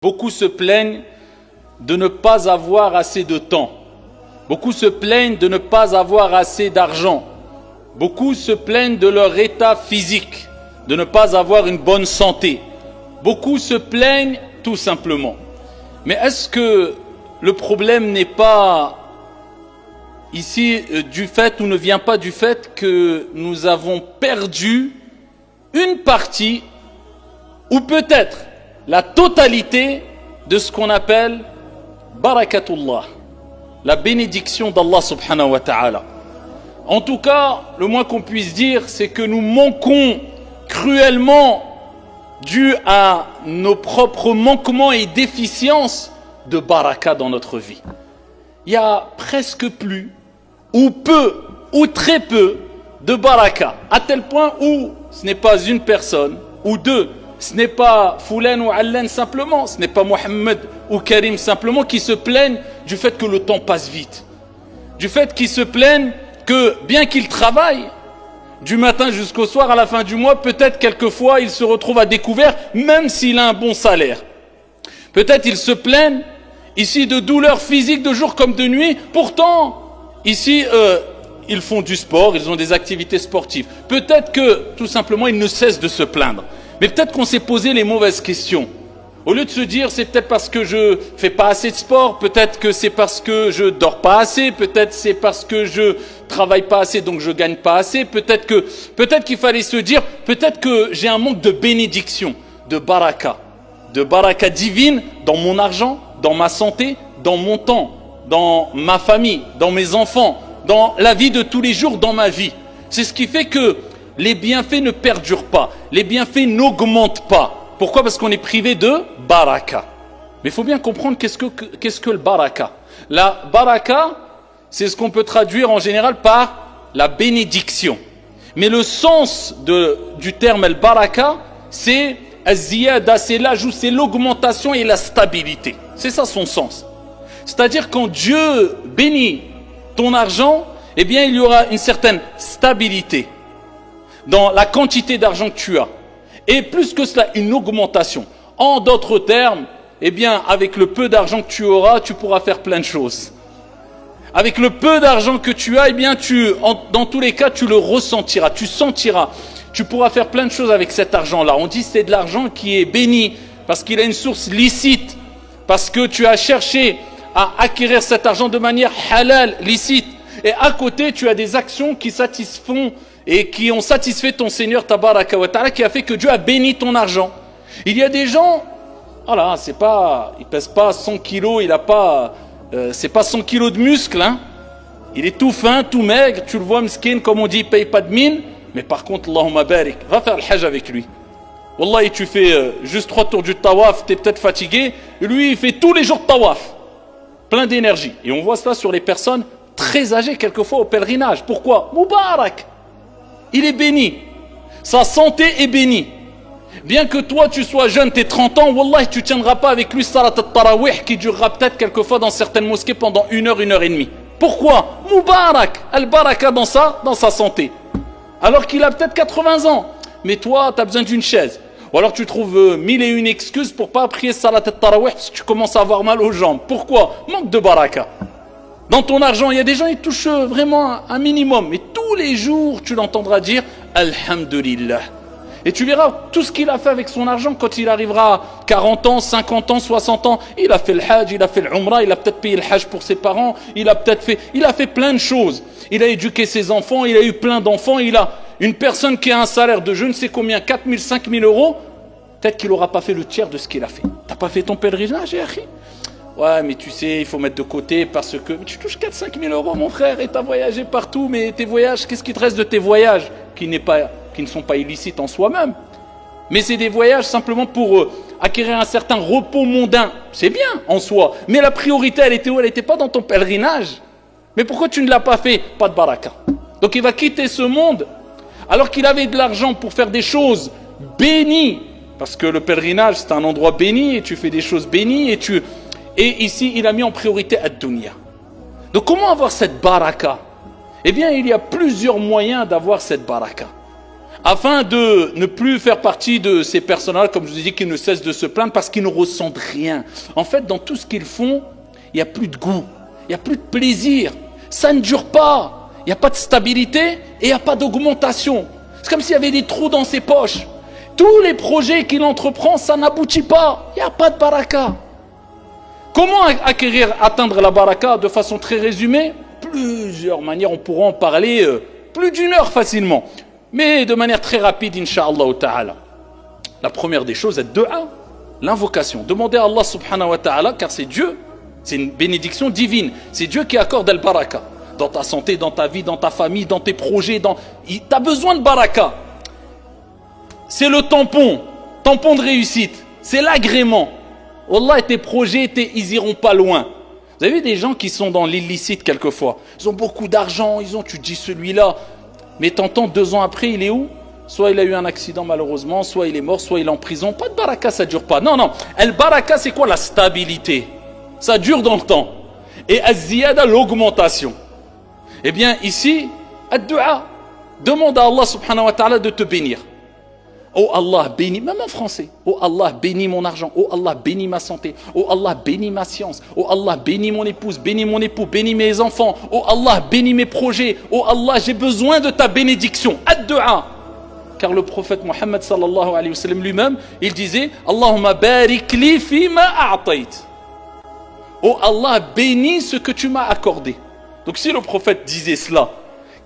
Beaucoup se plaignent de ne pas avoir assez de temps. Beaucoup se plaignent de ne pas avoir assez d'argent. Beaucoup se plaignent de leur état physique, de ne pas avoir une bonne santé. Beaucoup se plaignent tout simplement. Mais est-ce que le problème n'est pas ici du fait ou ne vient pas du fait que nous avons perdu une partie ou peut-être la totalité de ce qu'on appelle barakatullah, la bénédiction d'Allah subhanahu wa ta'ala. En tout cas, le moins qu'on puisse dire, c'est que nous manquons cruellement, dû à nos propres manquements et déficiences, de baraka dans notre vie. Il y a presque plus, ou peu, ou très peu de baraka, à tel point où ce n'est pas une personne, ou deux, ce n'est pas Foulan ou Allan simplement, ce n'est pas Mohammed ou Karim simplement qui se plaignent du fait que le temps passe vite. Du fait qu'ils se plaignent que bien qu'ils travaillent, du matin jusqu'au soir, à la fin du mois, peut-être quelquefois il se retrouve à découvert, même s'il a un bon salaire. Peut-être ils se plaignent ici de douleurs physiques de jour comme de nuit, pourtant ici ils font du sport, ils ont des activités sportives. Peut-être que tout simplement ils ne cessent de se plaindre. Mais peut-être qu'on s'est posé les mauvaises questions. Au lieu de se dire c'est peut-être parce que je fais pas assez de sport, peut-être que c'est parce que je dors pas assez, peut-être c'est parce que je travaille pas assez donc je gagne pas assez, peut-être qu'il fallait se dire peut-être que j'ai un manque de bénédiction, de baraka divine dans mon argent, dans ma santé, dans mon temps, dans ma famille, dans mes enfants, dans la vie de tous les jours, dans ma vie. C'est ce qui fait que les bienfaits ne perdurent pas, les bienfaits n'augmentent pas. Pourquoi? Parce qu'on est privé de baraka. Mais il faut bien comprendre qu'est-ce que le baraka. La baraka, c'est ce qu'on peut traduire en général par la bénédiction. Mais le sens du terme el baraka, c'est az-ziyada, c'est l'ajout, c'est l'augmentation et la stabilité. C'est ça son sens. C'est-à-dire quand Dieu bénit ton argent, eh bien il y aura une certaine stabilité dans la quantité d'argent que tu as. Et plus que cela, une augmentation. En d'autres termes, eh bien, avec le peu d'argent que tu auras, tu pourras faire plein de choses. Avec le peu d'argent que tu as, eh bien, dans tous les cas, tu le ressentiras, tu sentiras. Tu pourras faire plein de choses avec cet argent-là. On dit que c'est de l'argent qui est béni, parce qu'il a une source licite, parce que tu as cherché à acquérir cet argent de manière halal, licite. Et à côté, tu as des actions qui satisfont et qui ont satisfait ton Seigneur Tabaraka wa Ta'ala, qui a fait que Dieu a béni ton argent. Il y a des gens, voilà, il pèse pas 100 kilos, c'est pas 100 kilos de muscles, hein. Il est tout fin, tout maigre, tu le vois, miskin, comme on dit, il paye pas de mine, mais par contre, Allahumma barik, va faire le hajj avec lui. Wallahi, tu fais juste 3 tours du tawaf, tu es peut-être fatigué, et lui, il fait tous les jours de tawaf, plein d'énergie. Et on voit cela sur les personnes très âgées, quelquefois au pèlerinage. Pourquoi? Moubarak. Il est béni. Sa santé est bénie. Bien que toi tu sois jeune, tu es 30 ans, wallah, tu ne tiendras pas avec lui salat al-tarawih qui durera peut-être quelquefois dans certaines mosquées pendant 1 heure, 1 heure et demie. Pourquoi? Moubarak, al-baraka dans sa santé. Alors qu'il a peut-être 80 ans. Mais toi, tu as besoin d'une chaise. Ou alors tu trouves 1001 excuses pour pas prier salat al-tarawih parce que tu commences à avoir mal aux jambes. Pourquoi? Manque de baraka. Dans ton argent, il y a des gens qui touchent vraiment un minimum. Mais tous les jours, tu l'entendras dire Alhamdulillah. Et tu verras tout ce qu'il a fait avec son argent quand il arrivera à 40 ans, 50 ans, 60 ans. Il a fait le hajj, il a fait l'umrah, il a peut-être payé le hajj pour ses parents. Il a fait plein de choses. Il a éduqué ses enfants, il a eu plein d'enfants. Il a une personne qui a un salaire de je ne sais combien, 4 000, 5 000 euros. Peut-être qu'il n'aura pas fait le tiers de ce qu'il a fait. T'as pas fait ton pèlerinage, Yahri? Ouais, mais tu sais, il faut mettre de côté parce que tu touches 4-5 000 euros, mon frère, et tu as voyagé partout, mais tes voyages, qu'est-ce qui te reste de tes voyages qui ne sont pas illicites en soi-même? Mais c'est des voyages simplement pour acquérir un certain repos mondain. C'est bien en soi, mais la priorité, elle était où? Elle n'était pas dans ton pèlerinage. Mais pourquoi tu ne l'as pas fait? Pas de baraka. Donc il va quitter ce monde alors qu'il avait de l'argent pour faire des choses bénies. Parce que le pèlerinage, c'est un endroit béni et tu fais des choses bénies Et ici, il a mis en priorité ad-dunya. Donc comment avoir cette baraka? Eh bien, il y a plusieurs moyens d'avoir cette baraka. afin de ne plus faire partie de ces personnes-là, comme je vous ai dit, qui ne cessent de se plaindre parce qu'ils ne ressentent rien. En fait, dans tout ce qu'ils font, il n'y a plus de goût, il n'y a plus de plaisir, ça ne dure pas, il n'y a pas de stabilité et il n'y a pas d'augmentation. C'est comme s'il y avait des trous dans ses poches. Tous les projets qu'il entreprend, ça n'aboutit pas, il n'y a pas de baraka. Comment atteindre la baraka de façon très résumée? Plusieurs manières, on pourra en parler plus d'une heure facilement. Mais de manière très rapide, Inch'Allah ta'ala. La première des choses est dua, l'invocation. Demandez à Allah subhanahu wa ta'ala, car c'est Dieu, c'est une bénédiction divine. C'est Dieu qui accorde al-baraka. Dans ta santé, dans ta vie, dans ta famille, dans tes projets. Tu as besoin de baraka. C'est le tampon de réussite. C'est l'agrément. Wallah, tes projets, ils iront pas loin. Vous avez vu des gens qui sont dans l'illicite quelquefois. Ils ont beaucoup d'argent, tu dis celui-là. Mais t'entends 2 ans après, il est où? Soit il a eu un accident malheureusement, soit il est mort, soit il est en prison. Pas de baraka, ça dure pas. Non. El baraka, c'est quoi? La stabilité. Ça dure dans le temps. Et az-ziyada, l'augmentation. Eh bien ici, ad-du'a. Demande à Allah subhanahu wa ta'ala de te bénir. Oh Allah, bénis, même en français. Oh Allah, bénis mon argent. Oh Allah, bénis ma santé. Oh Allah, bénis ma science. Oh Allah, bénis mon épouse, bénis mon époux, bénis mes enfants. Oh Allah, bénis mes projets. Oh Allah, j'ai besoin de ta bénédiction. Ad-du'a. Car le prophète Mohammed sallallahu alayhi wa sallam lui-même, il disait Allahumma barik li fima a'tayt. Oh Allah, bénis ce que tu m'as accordé. Donc si le prophète disait cela,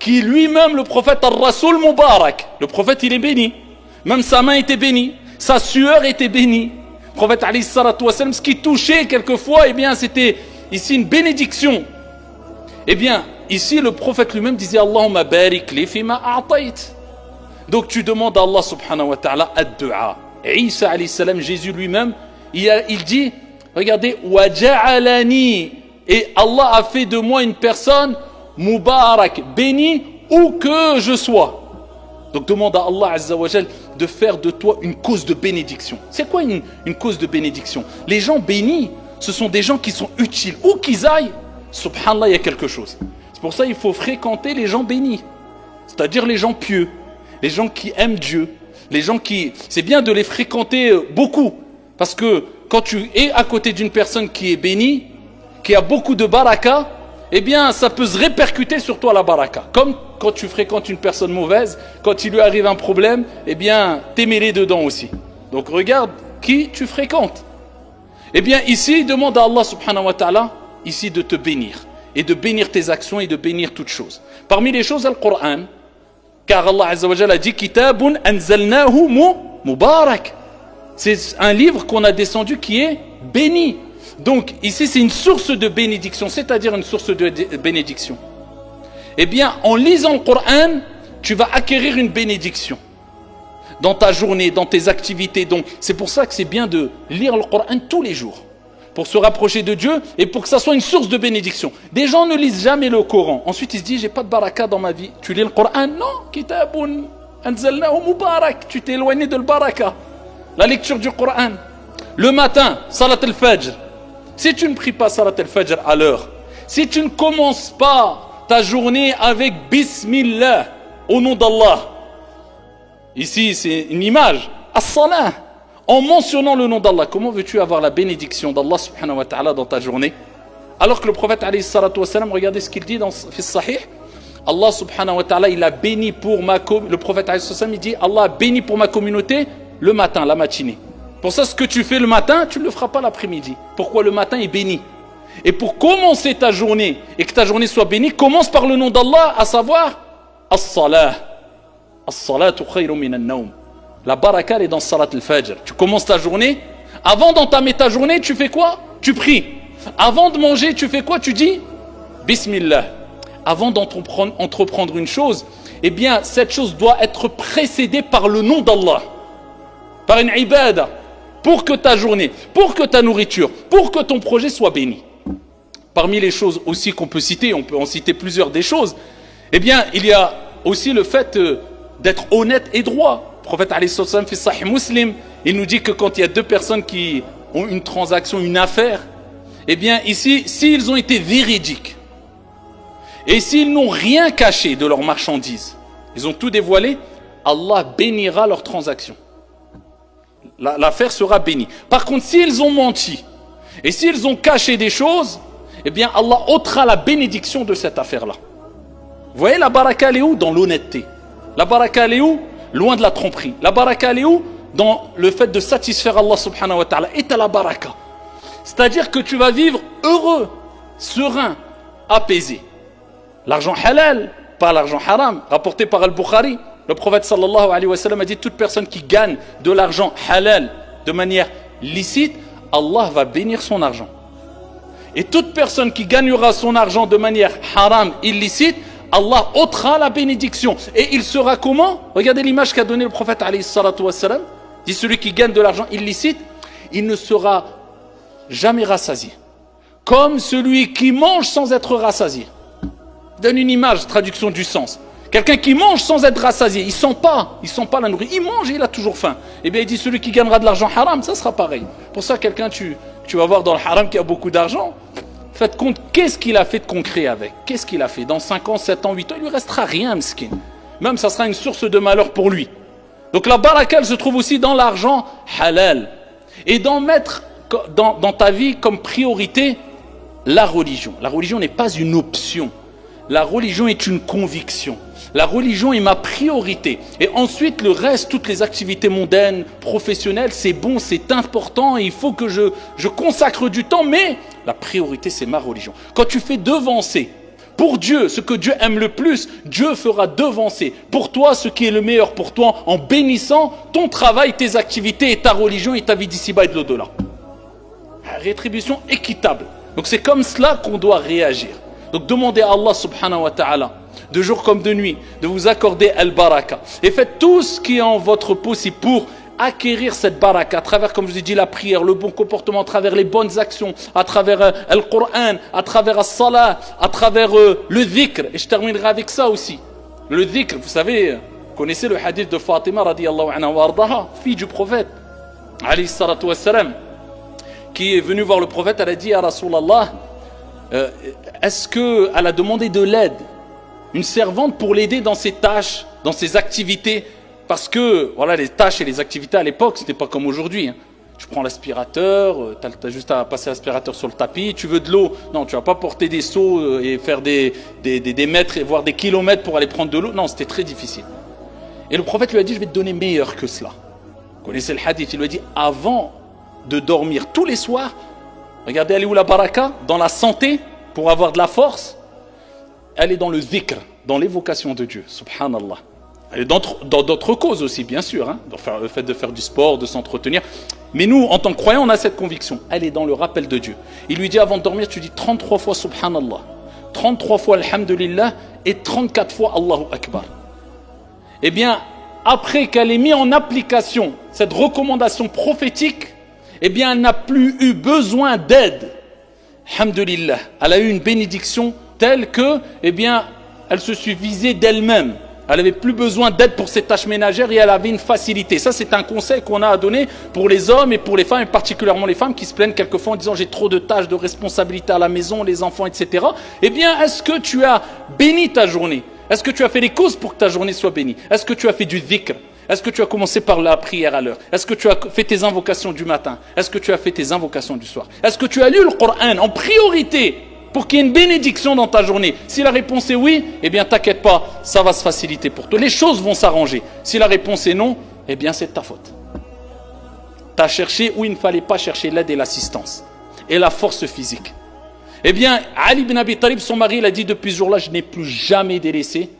qui lui-même, le prophète al-Rasoul Mubarak, le prophète il est béni. Même sa main était bénie, sa sueur était bénie. Le prophète alayhi salatu wa sallam, ce qui touchait quelquefois, eh bien c'était ici une bénédiction. Eh bien, ici le prophète lui-même disait Allahumma barik li fima a'tayt. Donc tu demandes à Allah subhanahu wa ta'ala ad-du'a. Et Isa alayhi salam, Jésus lui-même, il dit, regardez, wa ja'alani, et Allah a fait de moi une personne mubarak, bénie où que je sois. Donc demande à Allah Azza wa Jal de faire de toi une cause de bénédiction. C'est quoi une cause de bénédiction? Les gens bénis, ce sont des gens qui sont utiles. Où qu'ils aillent, subhanallah, il y a quelque chose. C'est pour ça qu'il faut fréquenter les gens bénis. C'est-à-dire les gens pieux, les gens qui aiment Dieu, les gens qui... C'est bien de les fréquenter beaucoup. Parce que quand tu es à côté d'une personne qui est bénie, qui a beaucoup de baraka, eh bien ça peut se répercuter sur toi la baraka. Comme quand tu fréquentes une personne mauvaise, quand il lui arrive un problème, eh bien t'es mêlé dedans aussi. Donc regarde qui tu fréquentes. Eh bien ici, demande à Allah subhanahu wa ta'ala ici de te bénir. Et de bénir tes actions et de bénir toutes choses. Parmi les choses, le Coran. Car Allah Azza wa Jalla a dit Kitabun anzalnahu mubarak. C'est un livre qu'on a descendu qui est béni. Donc ici c'est une source de bénédiction, c'est-à-dire une source de bénédiction. Eh bien en lisant le Coran, tu vas acquérir une bénédiction dans ta journée, dans tes activités. Donc c'est pour ça que c'est bien de lire le Coran tous les jours, pour se rapprocher de Dieu et pour que ça soit une source de bénédiction. Des gens ne lisent jamais le Coran. Ensuite ils se disent j'ai pas de baraka dans ma vie. Tu lis le Coran? Non, kitabun anzalnahu mubarak. Tu t'es éloigné de le baraka. La lecture du Coran. Le matin, salat al-fajr. Si tu ne pries pas salat al-fajr à l'heure, si tu ne commences pas ta journée avec Bismillah, au nom d'Allah, ici c'est une image, as-salah, en mentionnant le nom d'Allah, comment veux-tu avoir la bénédiction d'Allah subhanahu wa ta'ala dans ta journée? Alors que le prophète alayhi salatu wa salam, regardez ce qu'il dit dans le Sahih, Allah subhanahu wa ta'ala, il a béni pour ma communauté, le prophète alayhi salatu wa salam, il dit, Allah a béni pour ma communauté le matin, la matinée. Pour ça, ce que tu fais le matin, tu ne le feras pas l'après-midi. Pourquoi? Le matin est béni. Et pour commencer ta journée, et que ta journée soit bénie, commence par le nom d'Allah, à savoir, as-salah. As-salatu khayru minan nawm. La baraka est dans salat al-fajr. Tu commences ta journée. Avant d'entamer ta journée, tu fais quoi? Tu pries. Avant de manger, tu fais quoi? Tu dis Bismillah. Avant d'entreprendre une chose, eh bien, cette chose doit être précédée par le nom d'Allah. Par une ibada. Pour que ta journée, pour que ta nourriture, pour que ton projet soit béni. Parmi les choses aussi qu'on peut citer, on peut en citer plusieurs des choses, eh bien, il y a aussi le fait d'être honnête et droit. Le prophète alayhi sallam fait Sahih Muslim, il nous dit que quand il y a deux personnes qui ont une transaction, une affaire, eh bien ici, s'ils ont été véridiques, et s'ils n'ont rien caché de leurs marchandises, ils ont tout dévoilé, Allah bénira leurs transactions. L'affaire sera bénie. Par contre, s'ils ont menti et s'ils ont caché des choses, eh bien Allah ôtera la bénédiction de cette affaire-là. Vous voyez, la baraka elle est où? Dans l'honnêteté. La baraka elle est où? Loin de la tromperie. La baraka elle est où? Dans le fait de satisfaire Allah subhanahu wa ta'ala. Et t'as la baraka. C'est-à-dire que tu vas vivre heureux, serein, apaisé. L'argent halal, pas l'argent haram. Rapporté par Al-Bukhari, le prophète sallallahu alayhi wa sallam a dit toute personne qui gagne de l'argent halal de manière licite, Allah va bénir son argent. Et toute personne qui gagnera son argent de manière haram, illicite, Allah ôtera la bénédiction. Et il sera comment? Regardez l'image qu'a donné le prophète alayhi salatu wa sallam. Dit celui qui gagne de l'argent illicite, il ne sera jamais rassasié. Comme celui qui mange sans être rassasié. Donne une image, traduction du sens. Quelqu'un qui mange sans être rassasié, il sent pas la nourriture, il mange et il a toujours faim. Eh bien il dit celui qui gagnera de l'argent haram, ça sera pareil. Pour ça quelqu'un tu vas voir dans le haram qui a beaucoup d'argent, faites compte qu'est-ce qu'il a fait de concret avec. Qu'est-ce qu'il a fait? Dans 5 ans, 7 ans, 8 ans, il lui restera rien, miskin. Même ça sera une source de malheur pour lui. Donc la baraka elle se trouve aussi dans l'argent halal. Et d'en mettre dans ta vie comme priorité la religion. La religion n'est pas une option. La religion est une conviction. La religion est ma priorité. Et ensuite, le reste, toutes les activités mondaines, professionnelles, c'est bon, c'est important, et il faut que je consacre du temps, mais la priorité, c'est ma religion. Quand tu fais devancer pour Dieu ce que Dieu aime le plus, Dieu fera devancer pour toi ce qui est le meilleur pour toi en bénissant ton travail, tes activités et ta religion et ta vie d'ici-bas et de l'au-delà. Rétribution équitable. Donc c'est comme cela qu'on doit réagir. Donc demandez à Allah subhanahu wa ta'ala, de jour comme de nuit, de vous accorder al-baraka. Et faites tout ce qui est en votre possible pour acquérir cette baraka à travers, comme je vous ai dit, la prière, le bon comportement, à travers les bonnes actions, à travers le Coran, à travers la salat, à travers le dhikr. Et je terminerai avec ça aussi. Le dhikr, vous savez, vous connaissez le hadith de Fatima radiyallahu anha wa ardaha, fille du prophète, alayhi salatu wassalam, qui est venue voir le prophète, elle a dit à Rasulallah, est-ce qu'elle a demandé de l'aide, une servante pour l'aider dans ses tâches, dans ses activités, parce que voilà, les tâches et les activités à l'époque, c'était pas comme aujourd'hui. Hein. Tu prends l'aspirateur, t'as juste à passer l'aspirateur sur le tapis, tu veux de l'eau, non, tu vas pas porter des seaux et faire des mètres, voire des kilomètres pour aller prendre de l'eau, non, c'était très difficile. Et le prophète lui a dit, je vais te donner meilleur que cela. Vous connaissez le hadith, il lui a dit, avant de dormir tous les soirs, regardez, elle est où la baraka? Dans la santé, pour avoir de la force. Elle est dans le dhikr, dans l'évocation de Dieu, subhanallah. Elle est dans d'autres causes aussi, bien sûr, hein, dans le fait de faire du sport, de s'entretenir. Mais nous, en tant que croyants, on a cette conviction. Elle est dans le rappel de Dieu. Il lui dit, avant de dormir, tu dis 33 fois subhanallah, 33 fois alhamdulillah et 34 fois Allahu Akbar. Eh bien, après qu'elle ait mis en application cette recommandation prophétique, eh bien, elle n'a plus eu besoin d'aide. Alhamdulillah. Elle a eu une bénédiction telle que, eh bien, elle se suffisait d'elle-même. Elle n'avait plus besoin d'aide pour ses tâches ménagères et elle avait une facilité. Ça, c'est un conseil qu'on a à donner pour les hommes et pour les femmes, et particulièrement les femmes qui se plaignent quelquefois en disant j'ai trop de tâches, de responsabilités à la maison, les enfants, etc. Eh bien, est-ce que tu as béni ta journée? Est-ce que tu as fait les causes pour que ta journée soit bénie? Est-ce que tu as fait du dhikr? Est-ce que tu as commencé par la prière à l'heure? Est-ce que tu as fait tes invocations du matin? Est-ce que tu as fait tes invocations du soir? Est-ce que tu as lu le Coran en priorité pour qu'il y ait une bénédiction dans ta journée? Si la réponse est oui, eh bien t'inquiète pas, ça va se faciliter pour toi. Les choses vont s'arranger. Si la réponse est non, eh bien c'est de ta faute. Tu as cherché où il ne fallait pas chercher l'aide et l'assistance. Et la force physique. Eh bien, Ali ibn Abi Talib, son mari, il a dit depuis ce jour-là, je n'ai plus jamais délaissé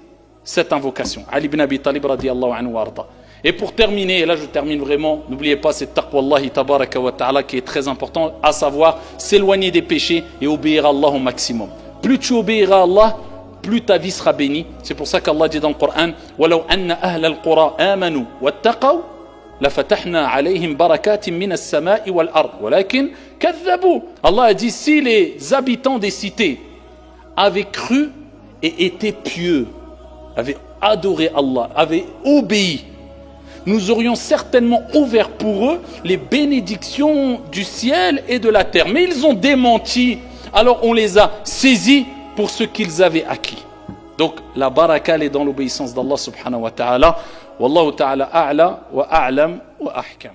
cette invocation. Ali ibn Abi Talib radiyallahu anhu wa arda. Et pour terminer, et là je termine vraiment, n'oubliez pas cette taqwallahi tabaraka wa ta'ala qui est très important, à savoir s'éloigner des péchés et obéir à Allah au maximum. Plus tu obéiras à Allah, plus ta vie sera bénie. C'est pour ça qu'Allah dit dans le Coran وَلَوْ أَنَّ أَهْلَ الْقُرَىٰ آمَنُوا وَاتَّقَوْا لَفَتَحْنَا عَلَيْهِمْ بَرَكَاتٍ مِنَ السَّمَاءِ وَالْأَرْضِ وَلَكِنْ كَذَّبُوا. Allah a dit si les habitants des cités avaient cru et étaient pieux, avaient adoré Allah, avaient obéi, nous aurions certainement ouvert pour eux les bénédictions du ciel et de la terre. Mais ils ont démenti, alors on les a saisis pour ce qu'ils avaient acquis. Donc la baraka est dans l'obéissance d'Allah subhanahu wa ta'ala. Wallahu ta'ala a'la wa a'lam wa ahkam.